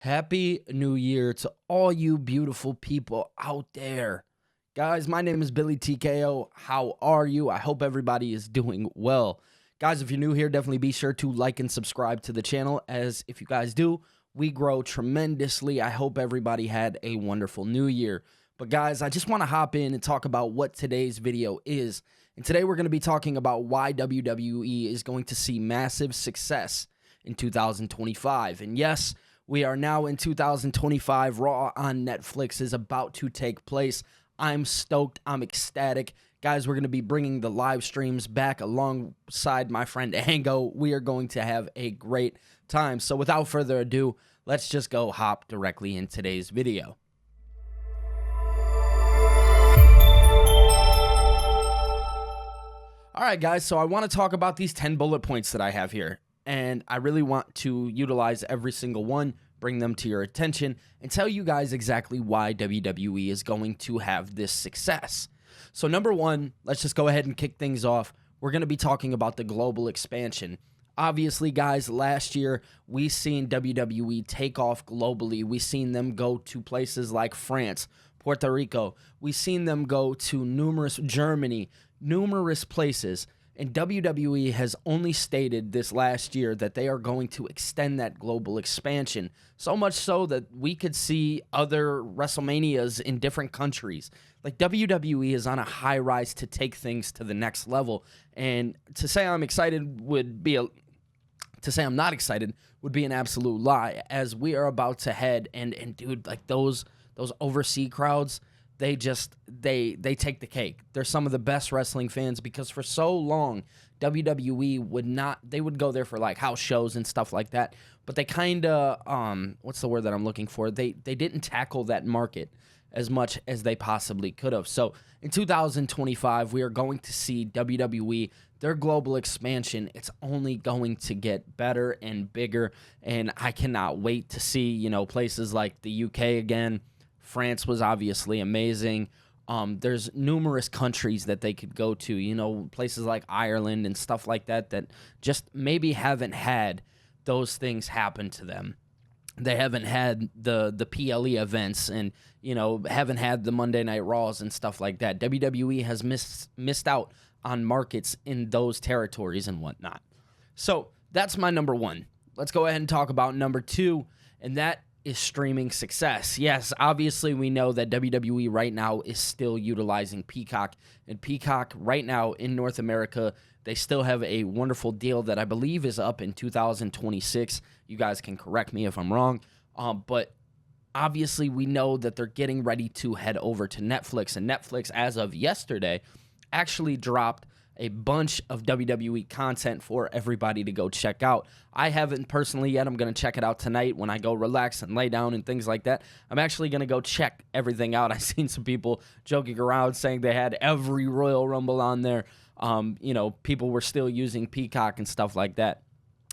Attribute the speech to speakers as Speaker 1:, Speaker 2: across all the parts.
Speaker 1: Happy New Year to all you beautiful people out there. Guys, my name is Billy TKO. How are you? I hope everybody is doing well. Guys, if you're new here, definitely be sure to like and subscribe to the channel, as if you guys do, we grow tremendously. I hope everybody had a wonderful New Year. But guys, I just want to hop in and talk about what today's video is. And today we're going to be talking about why WWE is going to see massive success in 2025. And yes, we are now in 2025. Raw on Netflix is about to take place. I'm stoked. I'm ecstatic. Guys, we're going to be bringing the live streams back alongside my friend Ango. We are going to have a great time. So without further ado, let's just go hop directly in today's video. All right, guys, so I want to talk about these 10 bullet points that I have here. And I really want to utilize every single one, bring them to your attention, and tell you guys exactly why WWE is going to have this success. So number one, let's just go ahead and kick things off. We're going to be talking about the global expansion. Obviously, guys, last year, we seen WWE take off globally. We seen them go to places like France, Puerto Rico. We seen them go to Germany, numerous places. And WWE has only stated this last year that they are going to extend that global expansion, so much so that we could see other WrestleManias in different countries. Like, WWE is on a high rise to take things to the next level. And to say I'm excited would be to say I'm not excited would be an absolute lie, as we are about to head and dude, like those overseas crowds, they take the cake. They're some of the best wrestling fans, because for so long, WWE would go there for like house shows and stuff like that, but they kind of, what's the word that I'm looking for? They didn't tackle that market as much as they possibly could have. So in 2025, we are going to see WWE, their global expansion. It's only going to get better and bigger, and I cannot wait to see, places like the UK again. France was obviously amazing. There's numerous countries that they could go to, places like Ireland and stuff like that just maybe haven't had those things happen to them. They haven't had the PLE events and, haven't had the Monday Night Raws and stuff like that. WWE has missed out on markets in those territories and whatnot. So that's my number one. Let's go ahead and talk about number two, and that is streaming success. Yes, obviously we know that WWE right now is still utilizing Peacock, and Peacock right now in North America, they still have a wonderful deal that I believe is up in 2026. You guys can correct me if I'm wrong, but obviously we know that they're getting ready to head over to Netflix, and Netflix, as of yesterday, actually dropped a bunch of WWE content for everybody to go check out. I haven't personally yet. I'm going to check it out tonight when I go relax and lay down and things like that. I'm actually going to go check everything out. I've seen some people joking around saying they had every Royal Rumble on there. People were still using Peacock and stuff like that.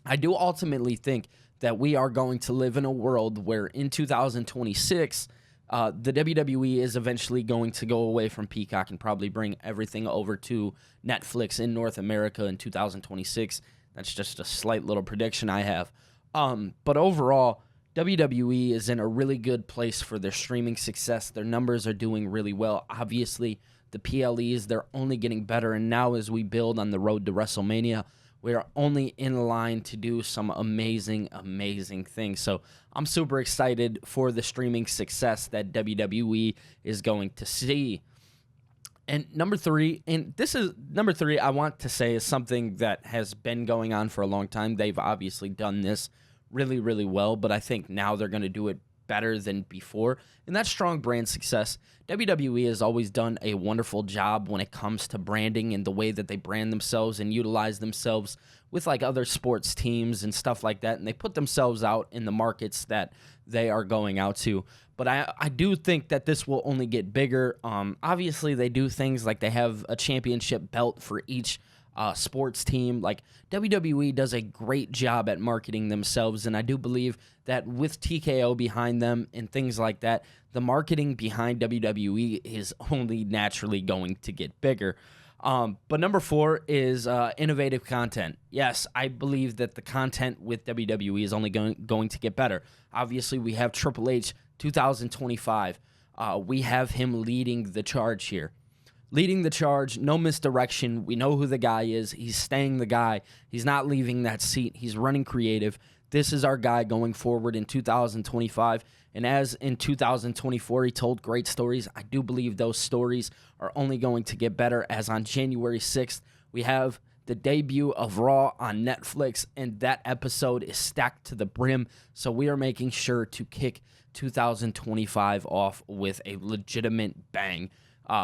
Speaker 1: I do ultimately think that we are going to live in a world where in 2026, the WWE is eventually going to go away from Peacock and probably bring everything over to Netflix in North America in 2026. That's just a slight little prediction I have. But overall, WWE is in a really good place for their streaming success. Their numbers are doing really well. Obviously, the PLEs, they're only getting better. And now as we build on the road to WrestleMania, we are only in line to do some amazing, amazing things. So I'm super excited for the streaming success that WWE is going to see. And number three, I want to say is something that has been going on for a long time. They've obviously done this really, really well, but I think now they're going to do it better than before, and that's strong brand success. WWE has always done a wonderful job when it comes to branding and the way that they brand themselves and utilize themselves with like other sports teams and stuff like that, and they put themselves out in the markets that they are going out to. But I do think that this will only get bigger. Obviously, they do things like they have a championship belt for each sports team. Like, WWE does a great job at marketing themselves, and I do believe that with TKO behind them and things like that, the marketing behind WWE is only naturally going to get bigger. But number 4 is innovative content. Yes, I believe that the content with WWE is only going to get better. Obviously, we have Triple H 2025. We have him leading the charge here. Leading the charge, no misdirection. We know who the guy is. He's staying the guy. He's not leaving that seat. He's running creative. This is our guy going forward in 2025. And as in 2024, he told great stories. I do believe those stories are only going to get better, as on January 6th, we have the debut of Raw on Netflix, and that episode is stacked to the brim. So we are making sure to kick 2025 off with a legitimate bang.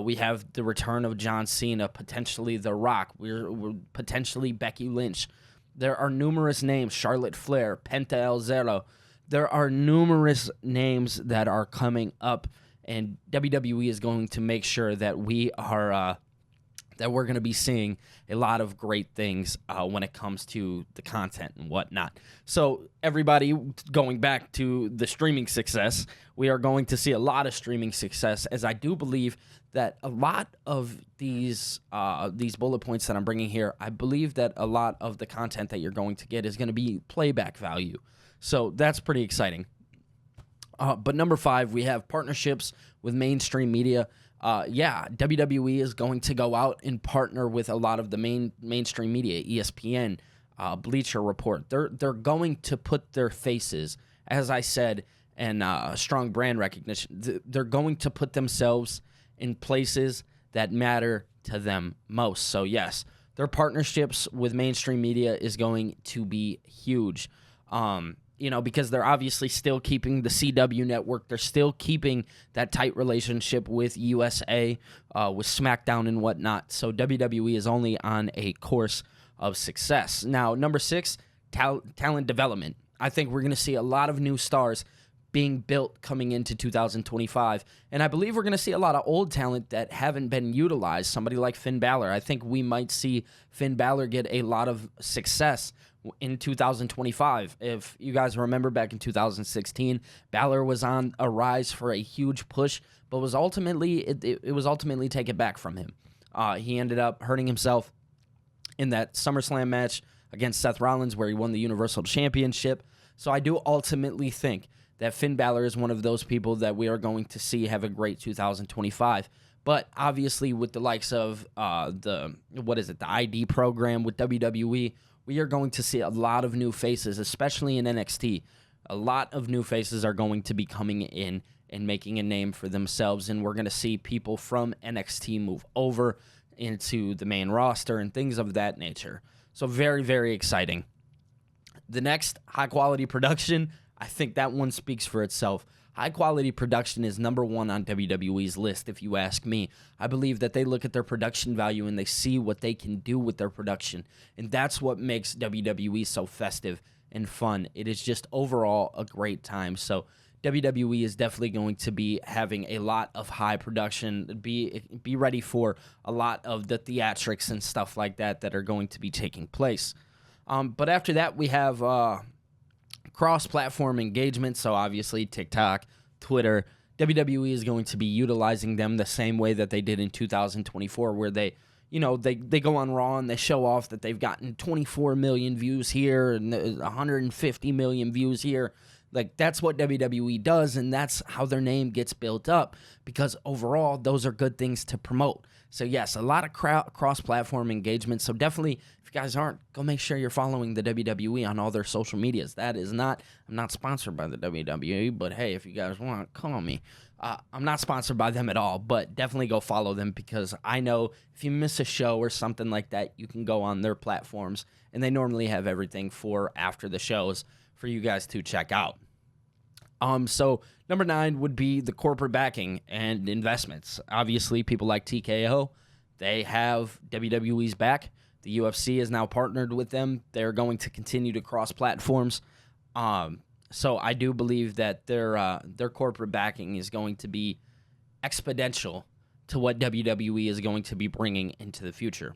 Speaker 1: We have the return of John Cena, potentially The Rock. We're potentially Becky Lynch. There are numerous names, Charlotte Flair, Penta El Zero. There are numerous names that are coming up, and WWE is going to make sure that we are that we're going to be seeing a lot of great things when it comes to the content and whatnot. So everybody, going back to the streaming success, we are going to see a lot of streaming success, as I do believe that a lot of these bullet points that I'm bringing here, I believe that a lot of the content that you're going to get is going to be playback value. So that's pretty exciting. But number 5, we have partnerships with mainstream media. WWE is going to go out and partner with a lot of the mainstream media, ESPN, Bleacher Report. They're going to put their faces, as I said, and strong brand recognition. They're going to put themselves in places that matter to them most. So yes, their partnerships with mainstream media is going to be huge. Because they're obviously still keeping the CW network. They're still keeping that tight relationship with USA, with SmackDown and whatnot. So WWE is only on a course of success. Now, number 6, talent development. I think we're going to see a lot of new stars being built coming into 2025. And I believe we're going to see a lot of old talent that haven't been utilized. Somebody like Finn Balor. I think we might see Finn Balor get a lot of success in 2025. If you guys remember back in 2016, Balor was on a rise for a huge push, but was ultimately it was ultimately taken back from him. He ended up hurting himself in that SummerSlam match against Seth Rollins, where he won the Universal Championship. So I do ultimately think that Finn Balor is one of those people that we are going to see have a great 2025. But obviously, with the likes of the ID program with WWE, we are going to see a lot of new faces, especially in NXT. A lot of new faces are going to be coming in and making a name for themselves, and we're going to see people from NXT move over into the main roster and things of that nature. So very, very exciting. The next, high-quality production, I think that one speaks for itself. High-quality production is number 1 on WWE's list, if you ask me. I believe that they look at their production value and they see what they can do with their production, and that's what makes WWE so festive and fun. It is just overall a great time. So WWE is definitely going to be having a lot of high production. Be ready for a lot of the theatrics and stuff like that that are going to be taking place. But after that, we have cross-platform engagement. So obviously TikTok, Twitter. WWE is going to be utilizing them the same way that they did in 2024, where they go on Raw and they show off that they've gotten 24 million views here and 150 million views here. Like, that's what WWE does, and that's how their name gets built up, because overall, those are good things to promote. So, yes, a lot of cross-platform engagement. So, definitely, if you guys aren't, go make sure you're following the WWE on all their social medias. I'm not sponsored by the WWE, but hey, if you guys want, call me. I'm not sponsored by them at all, but definitely go follow them, because I know if you miss a show or something like that, you can go on their platforms, and they normally have everything for after the shows for you guys to check out. So number 9 would be the corporate backing and investments. Obviously, people like TKO, they have WWE's back. The UFC is now partnered with them. They're going to continue to cross platforms. So I do believe that their corporate backing is going to be exponential to what WWE is going to be bringing into the future.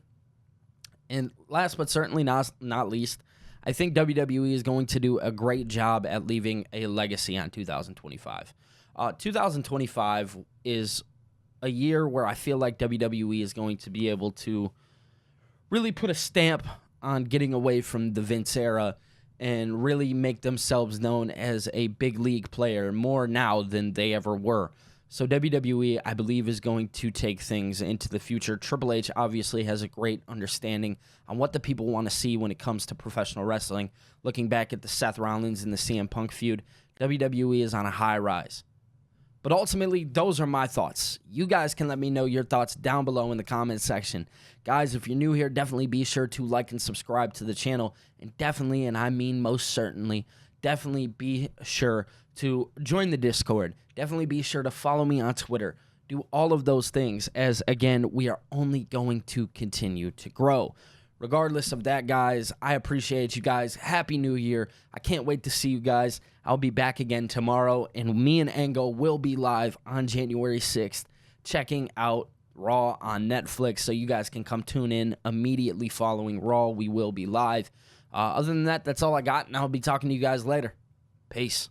Speaker 1: And last but certainly not least, I think WWE is going to do a great job at leaving a legacy on 2025. 2025 is a year where I feel like WWE is going to be able to really put a stamp on getting away from the Vince era and really make themselves known as a big league player more now than they ever were. So WWE, I believe, is going to take things into the future. Triple H obviously has a great understanding on what the people want to see when it comes to professional wrestling. Looking back at the Seth Rollins and the CM Punk feud, WWE is on a high rise. But ultimately, those are my thoughts. You guys can let me know your thoughts down below in the comment section. Guys, if you're new here, definitely be sure to like and subscribe to the channel. And definitely, and I mean most certainly, definitely be sure to join the Discord. Definitely be sure to follow me on Twitter. Do all of those things as, again, we are only going to continue to grow. Regardless of that, guys, I appreciate you guys. Happy New Year. I can't wait to see you guys. I'll be back again tomorrow, and me and Ango will be live on January 6th, checking out Raw on Netflix, so you guys can come tune in immediately following Raw. We will be live. Other than that, that's all I got, and I'll be talking to you guys later. Peace.